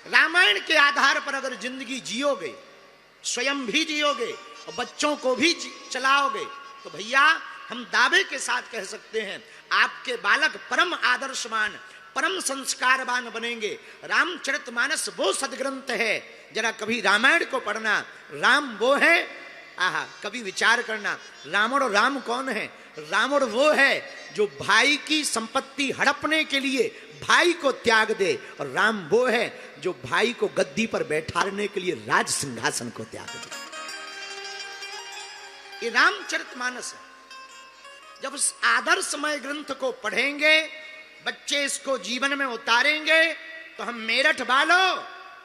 रामायण के आधार पर अगर जिंदगी जियोगे, स्वयं भी जियोगे और बच्चों को भी चलाओगे, तो भैया हम दावे के साथ कह सकते हैं आपके बालक परम आदर्शवान, परम संस्कारवान बनेंगे। रामचरितमानस वो सदग्रंथ है, जरा कभी रामायण को पढ़ना। राम वो है, आहा, कभी विचार करना, रावण और राम कौन है? रावण वो है जो भाई की संपत्ति हड़पने के लिए भाई को त्याग दे, और राम वो है जो भाई को गद्दी पर बैठाने के लिए राज सिंहासन को त्याग दे। ये रामचरितमानस है। जब उस आदर्शमय ग्रंथ को पढ़ेंगे, बच्चे इसको जीवन में उतारेंगे, तो हम मेरठ वालों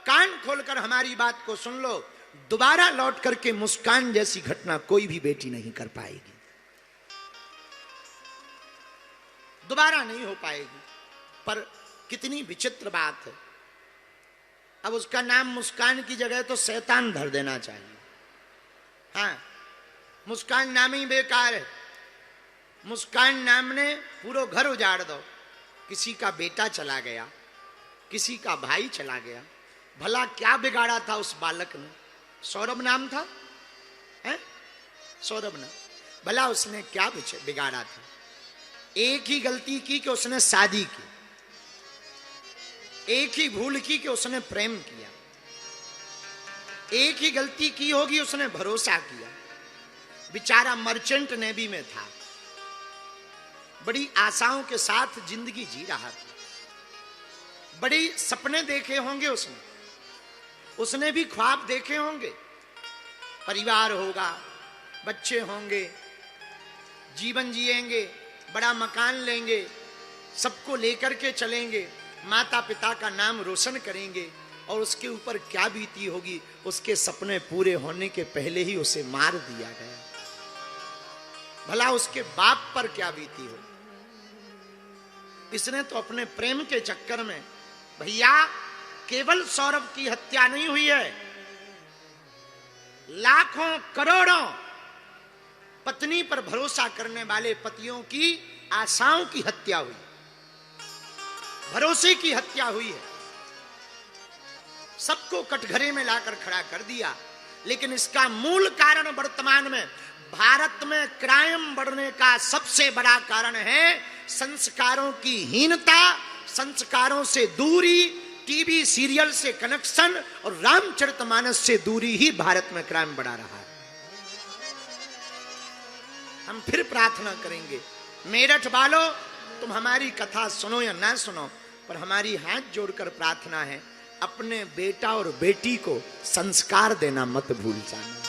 कान खोलकर हमारी बात को सुन लो, दोबारा लौट करके मुस्कान जैसी घटना कोई भी बेटी नहीं कर पाएगी, दोबारा नहीं हो पाएगी। पर कितनी विचित्र बात है, अब उसका नाम मुस्कान की जगह तो शैतान धर देना चाहिए। हाँ, मुस्कान नाम ही बेकार है। मुस्कान नाम ने पूरा घर उजाड़ दो। किसी का बेटा चला गया, किसी का भाई चला गया, भला क्या बिगाड़ा था उस बालक ने? सौरभ नाम था, है? सौरभ नाम, भला उसने क्या बिगाड़ा था? एक ही गलती की कि उसने शादी की, एक ही भूल की कि उसने प्रेम किया, एक ही गलती की होगी उसने भरोसा किया। बेचारा मर्चेंट नेवी में था, बड़ी आशाओं के साथ जिंदगी जी रहा था, बड़ी सपने देखे होंगे उसने भी ख्वाब देखे होंगे, परिवार होगा, बच्चे होंगे, जीवन जिएंगे, बड़ा मकान लेंगे, सबको लेकर के चलेंगे, माता पिता का नाम रोशन करेंगे, और उसके ऊपर क्या बीती होगी? उसके सपने पूरे होने के पहले ही उसे मार दिया गया। भला उसके बाप पर क्या बीती हो? इसने तो अपने प्रेम के चक्कर में, भैया केवल सौरभ की हत्या नहीं हुई है, लाखों करोड़ों पत्नी पर भरोसा करने वाले पतियों की आशाओं की हत्या हुई, भरोसे की हत्या हुई है। सबको कटघरे में लाकर खड़ा कर दिया। लेकिन इसका मूल कारण वर्तमान में भारत में क्राइम बढ़ने का सबसे बड़ा कारण है संस्कारों की हीनता, संस्कारों से दूरी, टीवी सीरियल से कनेक्शन और रामचरितमानस से दूरी ही भारत में क्राइम बढ़ा रहा है। हम फिर प्रार्थना करेंगे, मेरठ वालों तुम हमारी कथा सुनो या ना सुनो, पर हमारी हाथ जोड़कर प्रार्थना है, अपने बेटा और बेटी को संस्कार देना मत भूल जाना।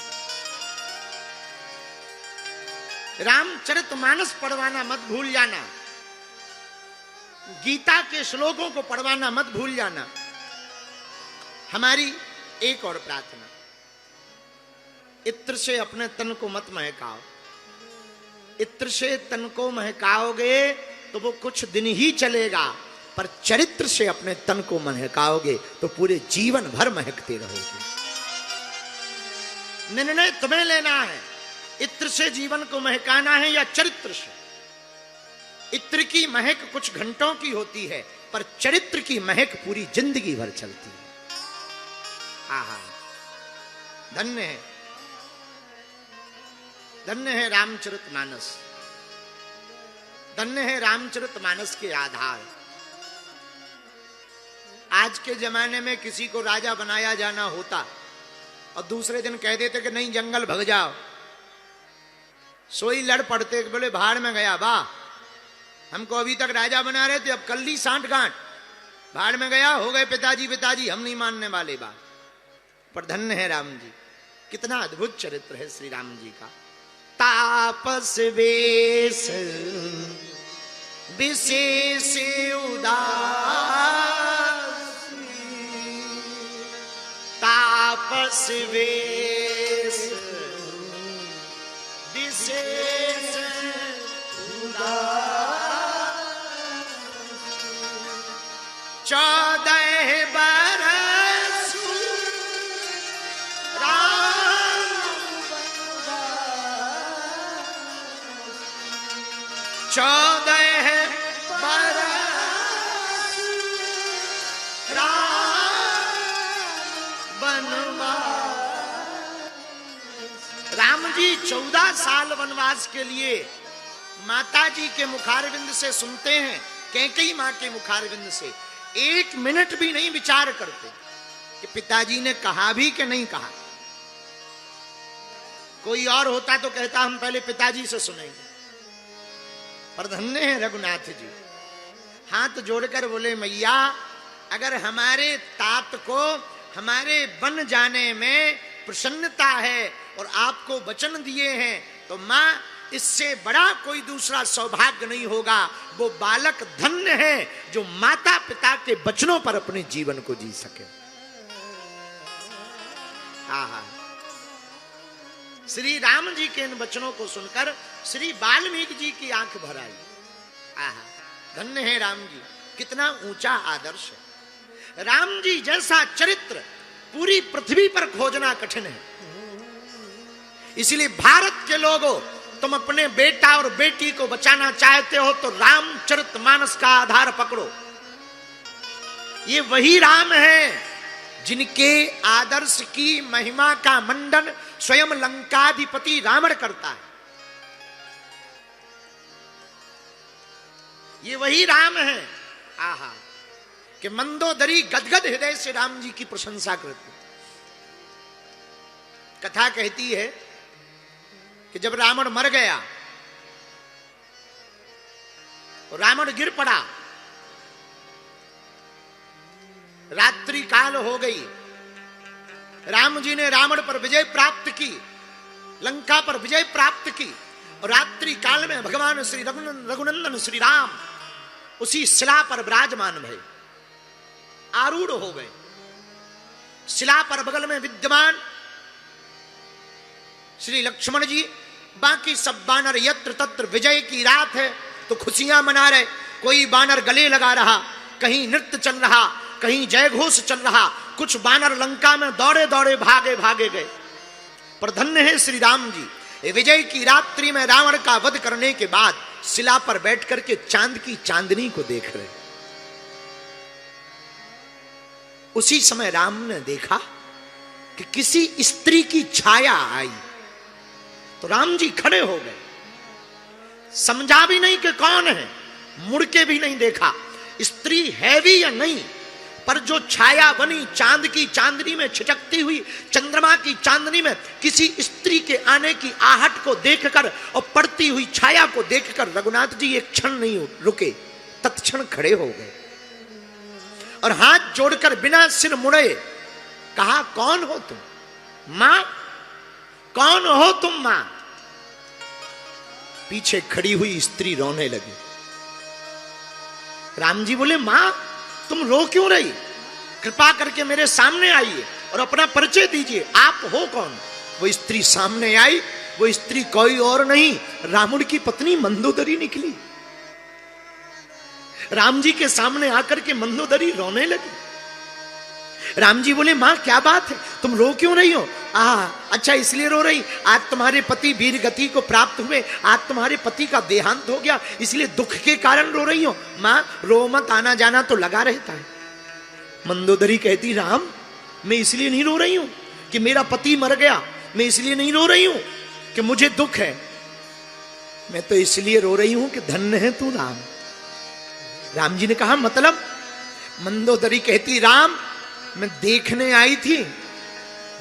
रामचरितमानस पढ़वाना मत भूल जाना, गीता के श्लोकों को पढ़वाना मत भूल जाना। हमारी एक और प्रार्थना, इत्र से अपने तन को मत महकाओ। इत्र से तन को महकाओगे तो वो कुछ दिन ही चलेगा, पर चरित्र से अपने तन को महकाओगे तो पूरे जीवन भर महकते रहोगे। निर्णय तुम्हें लेना है, इत्र से जीवन को महकाना है या चरित्र से। इत्र की महक कुछ घंटों की होती है, पर चरित्र की महक पूरी जिंदगी भर चलती है। आहा, धन्य है, धन्य है रामचरितमानस, धन्य है रामचरितमानस के आधार। आज के जमाने में किसी को राजा बनाया जाना होता और दूसरे दिन कह देते कि नहीं जंगल भग जाओ, सोई लड़ पड़ते, बोले भाड़ में गया, वाह हमको अभी तक राजा बना रहे थे, अब कल ली सांठ गांठ, भाड़ में गया, हो गए पिताजी पिताजी, हम नहीं मानने वाले बात। पर धन्य है राम जी, कितना अद्भुत चरित्र है श्री राम जी का। तापस वेश विशेष उदास, तापस वेश विशेष उदास, 14 बरस राम वनवास, 14 बरस राम राम जी 14 साल वनवास के लिए माता जी के मुखारविंद से सुनते हैं, कैकेयी मां के मुखारविंद से, 1 मिनट भी नहीं विचार करते कि पिताजी ने कहा भी कि नहीं कहा। कोई और होता तो कहता हम पहले पिताजी से सुनेंगे, पर धन्य है रघुनाथ जी, हाथ जोड़कर बोले मैया अगर हमारे तात को हमारे बन जाने में प्रसन्नता है और आपको वचन दिए हैं तो मां इससे बड़ा कोई दूसरा सौभाग्य नहीं होगा। वो बालक धन्य है जो माता पिता के वचनों पर अपने जीवन को जी सके। आहा, श्री राम जी के इन वचनों को सुनकर श्री वाल्मीकि जी की आंख भर आई। आहा, धन्य है राम जी, कितना ऊंचा आदर्श है। राम जी जैसा चरित्र पूरी पृथ्वी पर खोजना कठिन है। इसलिए भारत के लोगों, तुम अपने बेटा और बेटी को बचाना चाहते हो तो रामचरितमानस का आधार पकड़ो। ये वही राम है जिनके आदर्श की महिमा का मंडन स्वयं लंकाधिपति रावण करता है। ये वही राम है आहा कि मंदोदरी गदगद हृदय से राम जी की प्रशंसा करती। कथा कहती है कि जब रावण मर गया, रावण गिर पड़ा, रात्रि काल हो गई, राम जी ने रावण पर विजय प्राप्त की, लंका पर विजय प्राप्त की, और रात्रि काल में भगवान श्री रघुनंदन श्री राम उसी शिला पर विराजमान भये, आरूढ़ हो गए। शिला पर बगल में विद्यमान श्री लक्ष्मण जी, बाकी सब बानर यत्र तत्र, विजय की रात है तो खुशियां मना रहे, कोई बानर गले लगा रहा, कहीं नृत्य चल रहा, कहीं जय घोष चल रहा, कुछ बानर लंका में दौड़े दौड़े भागे भागे गए। पर धन्य है श्री राम जी, विजय की रात्रि में रावण का वध करने के बाद शिला पर बैठ करके चांद की चांदनी को देख रहे। उसी समय राम ने देखा कि किसी स्त्री की छाया आई, तो राम जी खड़े हो गए, समझा भी नहीं कि कौन है, मुड़ के भी नहीं देखा स्त्री है भी या नहीं, पर जो छाया बनी चांद की चांदनी में, छिटकती हुई चंद्रमा की चांदनी में किसी स्त्री के आने की आहट को देखकर और पड़ती हुई छाया को देखकर रघुनाथ जी एक क्षण नहीं रुके, तत्क्षण खड़े हो गए और हाथ जोड़कर बिना सिर मुड़े कहा, कौन हो तुम? मां, कौन हो तुम मां? पीछे खड़ी हुई स्त्री रोने लगी। राम जी बोले, मां तुम रो क्यों रही? कृपा करके मेरे सामने आइए और अपना परिचय दीजिए, आप हो कौन? वो स्त्री सामने आई, वो स्त्री कोई और नहीं, रावण की पत्नी मंदोदरी निकली। राम जी के सामने आकर के मंदोदरी रोने लगी। राम जी बोले, मां क्या बात है, तुम रो क्यों रही हो? अच्छा इसलिए रो रही, आज तुम्हारे पति वीर गति को प्राप्त हुए, आज तुम्हारे पति का देहांत हो गया, इसलिए दुख के कारण रो रही हो। मां रो मत, आना जाना तो लगा रहता है। मंदोदरी कहती, राम मैं इसलिए नहीं रो रही हूं कि मेरा पति मर गया, मैं इसलिए नहीं रो रही हूं कि मुझे दुख है, मैं तो इसलिए रो रही हूं कि धन्य है तू राम। राम जी ने कहा, मतलब? मंदोदरी कहती, राम मैं देखने आई थी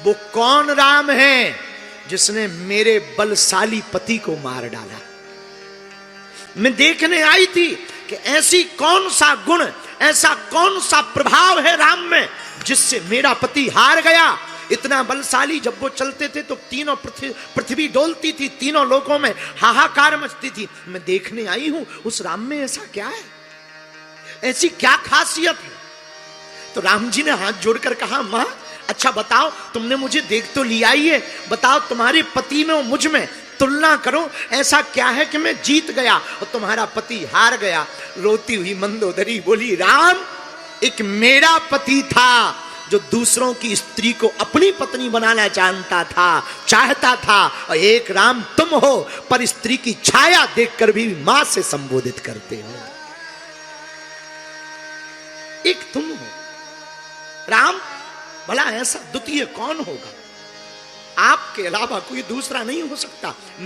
वो कौन राम है जिसने मेरे बलशाली पति को मार डाला। मैं देखने आई थी कि ऐसी कौन सा गुण, ऐसा कौन सा प्रभाव है राम में जिससे मेरा पति हार गया। इतना बलशाली, जब वो चलते थे तो तीनों पृथ्वी डोलती थी, तीनों लोकों में हाहाकार मचती थी। मैं देखने आई हूं उस राम में ऐसा क्या है, ऐसी क्या खासियत है? तो राम जी ने हाथ जोड़कर कहा, मां अच्छा बताओ, तुमने मुझे देख तो लिया ही है, बताओ तुम्हारे पति में और मुझ में तुलना करो, ऐसा क्या है कि मैं जीत गया और तुम्हारा पति हार गया। रोती हुई मंदोदरी बोली, राम एक मेरा पति था जो दूसरों की स्त्री को अपनी पत्नी बनाना चाहता था, और एक राम तुम हो, पर स्त्री की छाया देखकर भी मां से संबोधित करते हो। एक तुम हो राम, भला ऐसा द्वितीय कौन होगा? आपके अलावा कोई दूसरा नहीं हो सकता।